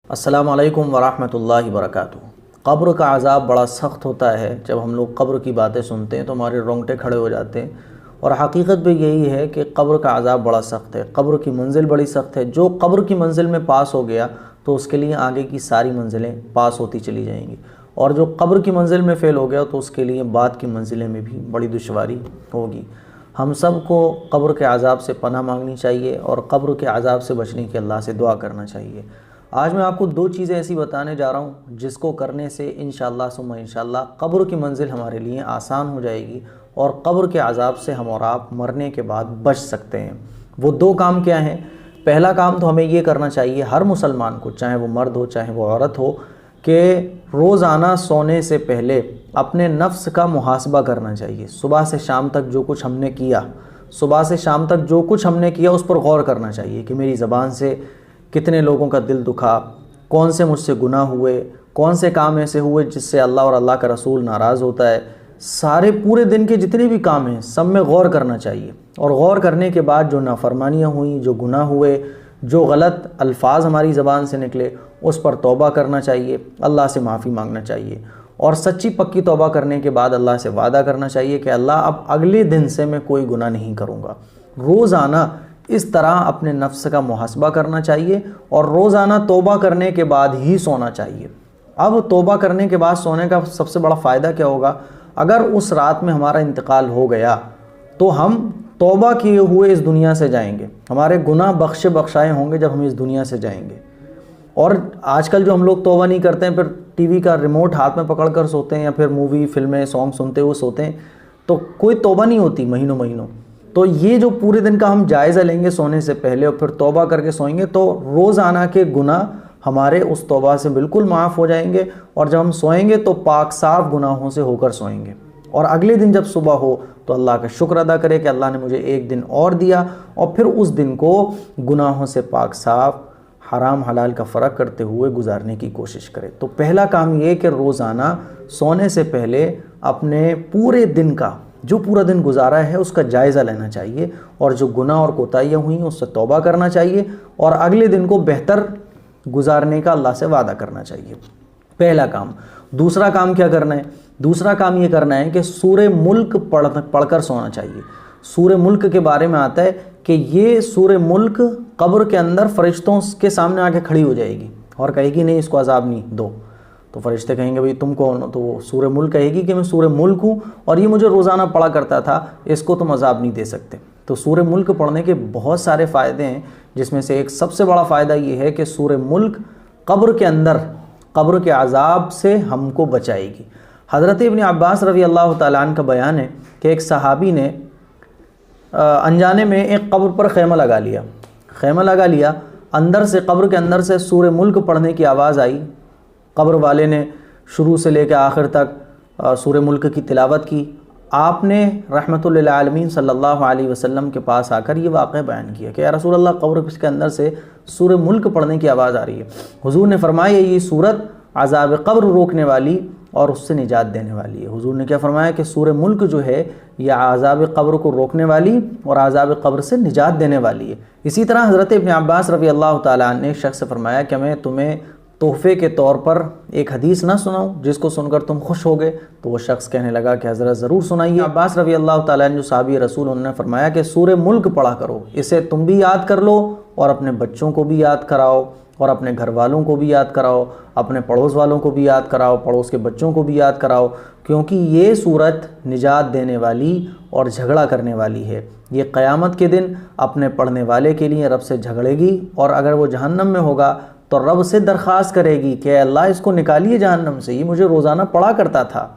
السلام علیکم ورحمۃ اللہ وبرکاتہ۔ قبر کا عذاب بڑا سخت ہوتا ہے۔ جب ہم لوگ قبر کی باتیں سنتے ہیں تو ہمارے رونگٹے کھڑے ہو جاتے ہیں، اور حقیقت بھی یہی ہے کہ قبر کا عذاب بڑا سخت ہے، قبر کی منزل بڑی سخت ہے۔ جو قبر کی منزل میں پاس ہو گیا تو اس کے لیے آگے کی ساری منزلیں پاس ہوتی چلی جائیں گی، اور جو قبر کی منزل میں فیل ہو گیا تو اس کے لیے بعد کی منزلیں میں بھی بڑی دشواری ہوگی۔ ہم سب کو قبر کے عذاب سے پناہ مانگنی چاہیے اور قبر کے عذاب سے بچنے کی اللہ سے دعا کرنا چاہیے۔ آج میں آپ کو دو چیزیں ایسی بتانے جا رہا ہوں جس کو کرنے سے انشاءاللہ ثم انشاءاللہ قبر کی منزل ہمارے لیے آسان ہو جائے گی، اور قبر کے عذاب سے ہم اور آپ مرنے کے بعد بچ سکتے ہیں۔ وہ دو کام کیا ہیں؟ پہلا کام تو ہمیں یہ کرنا چاہیے ہر مسلمان کو، چاہے وہ مرد ہو چاہے وہ عورت ہو، کہ روزانہ سونے سے پہلے اپنے نفس کا محاسبہ کرنا چاہیے۔ صبح سے شام تک جو کچھ ہم نے کیا، اس پر غور کرنا چاہیے کہ میری زبان سے کتنے لوگوں کا دل دکھا، کون سے مجھ سے گناہ ہوئے، کون سے کام ایسے ہوئے جس سے اللہ اور اللہ کا رسول ناراض ہوتا ہے۔ سارے پورے دن کے جتنے بھی کام ہیں سب میں غور کرنا چاہیے، اور غور کرنے کے بعد جو نافرمانیاں ہوئیں، جو گناہ ہوئے، جو غلط الفاظ ہماری زبان سے نکلے، اس پر توبہ کرنا چاہیے، اللہ سے معافی مانگنا چاہیے، اور سچی پکی توبہ کرنے کے بعد اللہ سے وعدہ کرنا چاہیے کہ اللہ اب اگلے دن سے میں کوئی گناہ نہیں کروں گا۔ روزانہ اس طرح اپنے نفس کا محاسبہ کرنا چاہیے، اور روزانہ توبہ کرنے کے بعد ہی سونا چاہیے۔ اب توبہ کرنے کے بعد سونے کا سب سے بڑا فائدہ کیا ہوگا؟ اگر اس رات میں ہمارا انتقال ہو گیا تو ہم توبہ کیے ہوئے اس دنیا سے جائیں گے، ہمارے گناہ بخشائے ہوں گے جب ہم اس دنیا سے جائیں گے۔ اور آج کل جو ہم لوگ توبہ نہیں کرتے ہیں، پھر ٹی وی کا ریموٹ ہاتھ میں پکڑ کر سوتے ہیں، یا پھر مووی فلمیں سانگ سنتے ہوئے سوتے ہیں، تو کوئی توبہ نہیں ہوتی مہینوں۔ تو یہ جو پورے دن کا ہم جائزہ لیں گے سونے سے پہلے اور پھر توبہ کر کے سوئیں گے، تو روزانہ کے گناہ ہمارے اس توبہ سے بالکل معاف ہو جائیں گے، اور جب ہم سوئیں گے تو پاک صاف گناہوں سے ہو کر سوئیں گے، اور اگلے دن جب صبح ہو تو اللہ کا شکر ادا کرے کہ اللہ نے مجھے ایک دن اور دیا، اور پھر اس دن کو گناہوں سے پاک صاف، حرام حلال کا فرق کرتے ہوئے گزارنے کی کوشش کرے۔ تو پہلا کام یہ کہ روزانہ سونے سے پہلے اپنے پورے دن کا، جو پورا دن گزارا ہے اس کا جائزہ لینا چاہیے، اور جو گناہ اور کوتاہیاں ہوئیں اس سے توبہ کرنا چاہیے، اور اگلے دن کو بہتر گزارنے کا اللہ سے وعدہ کرنا چاہیے۔ پہلا کام۔ دوسرا کام کیا کرنا ہے؟ دوسرا کام یہ کرنا ہے کہ سورہ ملک پڑھ کر سونا چاہیے۔ سورہ ملک کے بارے میں آتا ہے کہ یہ سورہ ملک قبر کے اندر فرشتوں کے سامنے آ کے کھڑی ہو جائے گی اور کہے گی نہیں، اس کو عذاب نہیں دو۔ تو فرشتے کہیں گے بھئی تم کون ہو؟ تو وہ سورہ ملک کہے گی کہ میں سورہ ملک ہوں، اور یہ مجھے روزانہ پڑھا کرتا تھا، اس کو تم عذاب نہیں دے سکتے۔ تو سورہ ملک پڑھنے کے بہت سارے فائدے ہیں، جس میں سے ایک سب سے بڑا فائدہ یہ ہے کہ سورہ ملک قبر کے اندر قبر کے عذاب سے ہم کو بچائے گی۔ حضرت ابن عباس رضی اللہ تعالیٰ عنہ کا بیان ہے کہ ایک صحابی نے انجانے میں ایک قبر پر خیمہ لگا لیا، اندر سے قبر کے اندر سے سورہ ملک پڑھنے کی آواز آئی۔ قبر والے نے شروع سے لے کے آخر تک سورہ ملک کی تلاوت کی۔ آپ نے رحمت للعالمین صلی اللہ علیہ وسلم کے پاس آ کر یہ واقعہ بیان کیا کہ یا رسول اللہ، قبر کے اندر سے سورہ ملک پڑھنے کی آواز آ رہی ہے۔ حضور نے فرمایا یہ صورت عذاب قبر روکنے والی اور اس سے نجات دینے والی ہے۔ حضور نے کیا فرمایا کہ سورہ ملک جو ہے یہ عذاب قبر کو روکنے والی اور عذاب قبر سے نجات دینے والی ہے۔ اسی طرح حضرت ابن عباس رضی اللہ تعالیٰ عنہ نے ایک شخص سے فرمایا کہ میں تمہیں تحفے کے طور پر ایک حدیث نہ سناؤں جس کو سن کر تم خوش ہوگے؟ تو وہ شخص کہنے لگا کہ حضرت ضرور سنائیے۔ عباس رضی اللہ تعالیٰ عنہ جو صحابی رسول، انہوں نے فرمایا کہ سورہ ملک پڑھا کرو، اسے تم بھی یاد کر لو اور اپنے بچوں کو بھی یاد کراؤ، اور اپنے گھر والوں کو بھی یاد کراؤ، اپنے پڑوس والوں کو بھی یاد کراؤ، پڑوس کے بچوں کو بھی یاد کراؤ، کیونکہ یہ صورت نجات دینے والی اور جھگڑا کرنے والی ہے۔ یہ قیامت کے دن اپنے پڑھنے والے کے لیے رب سے جھگڑے گی، اور اگر وہ جہنم میں ہوگا تو رب سے درخواست کرے گی کہ اللہ اس کو نکالیے جہنم سے، یہ مجھے روزانہ پڑھا کرتا تھا۔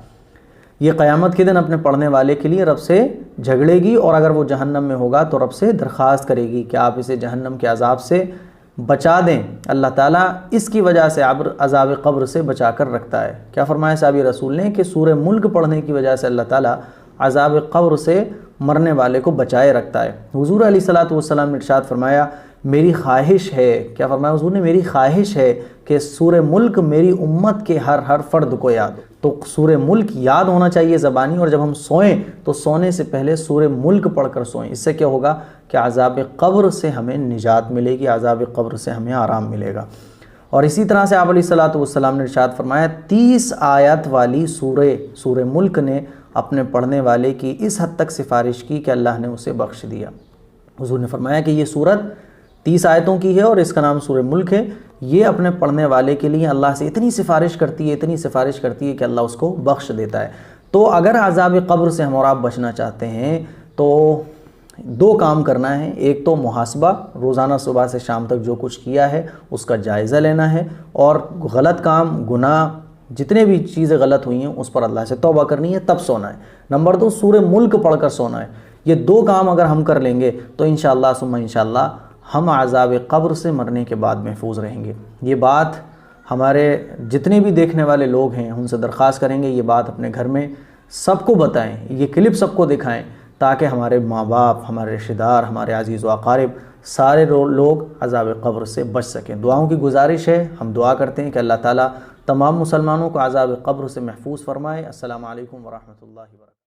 یہ قیامت کے دن اپنے پڑھنے والے کے لیے رب سے جھگڑے گی، اور اگر وہ جہنم میں ہوگا تو رب سے درخواست کرے گی کہ آپ اسے جہنم کے عذاب سے بچا دیں۔ اللہ تعالیٰ اس کی وجہ سے عذاب قبر سے بچا کر رکھتا ہے۔ کیا فرمایا صحابی رسول نے کہ سورہ ملک پڑھنے کی وجہ سے اللہ تعالیٰ عذاب قبر سے مرنے والے کو بچائے رکھتا ہے۔ حضور علیہ الصلوۃ والسلام نے ارشاد فرمایا میری خواہش ہے، کیا فرمایا حضور نے؟ میری خواہش ہے کہ سورہ ملک میری امت کے ہر فرد کو یاد ہو۔ تو سورہ ملک یاد ہونا چاہیے زبانی، اور جب ہم سوئیں تو سونے سے پہلے سورہ ملک پڑھ کر سوئیں۔ اس سے کیا ہوگا کہ عذاب قبر سے ہمیں نجات ملے گی، عذاب قبر سے ہمیں آرام ملے گا۔ اور اسی طرح سے آپ علیہ الصلوۃ والسلام نے ارشاد فرمایا 30 آیات والی سورہ ملک نے اپنے پڑھنے والے کی اس حد تک سفارش کی کہ اللہ نے اسے بخش دیا۔ حضور نے فرمایا کہ یہ سورت 30 آیتوں کی ہے اور اس کا نام سورہ ملک ہے، یہ اپنے پڑھنے والے کے لیے اللہ سے اتنی سفارش کرتی ہے، اتنی سفارش کرتی ہے کہ اللہ اس کو بخش دیتا ہے۔ تو اگر عذاب قبر سے ہم اور آپ بچنا چاہتے ہیں تو 2 کام کرنا ہے، ایک تو محاسبہ، روزانہ صبح سے شام تک جو کچھ کیا ہے اس کا جائزہ لینا ہے، اور غلط کام، گناہ، جتنے بھی چیزیں غلط ہوئی ہیں اس پر اللہ سے توبہ کرنی ہے، تب سونا ہے۔ نمبر 2 سورہ ملک پڑھ کر سونا ہے۔ یہ 2 کام اگر ہم کر لیں گے تو انشاءاللہ ثم انشاءاللہ ہم عذاب قبر سے مرنے کے بعد محفوظ رہیں گے۔ یہ بات ہمارے جتنے بھی دیکھنے والے لوگ ہیں ان سے درخواست کریں گے، یہ بات اپنے گھر میں سب کو بتائیں، یہ کلپ سب کو دکھائیں، تاکہ ہمارے ماں باپ، ہمارے رشتہ دار، ہمارے عزیز و اقارب سارے لوگ عذاب قبر سے بچ سکیں۔ دعاؤں کی گزارش ہے، ہم دعا کرتے ہیں کہ اللہ تعالیٰ تمام مسلمانوں کو عذاب قبر سے محفوظ فرمائے۔ السلام علیکم ورحمۃ اللہ وبرکاتہ۔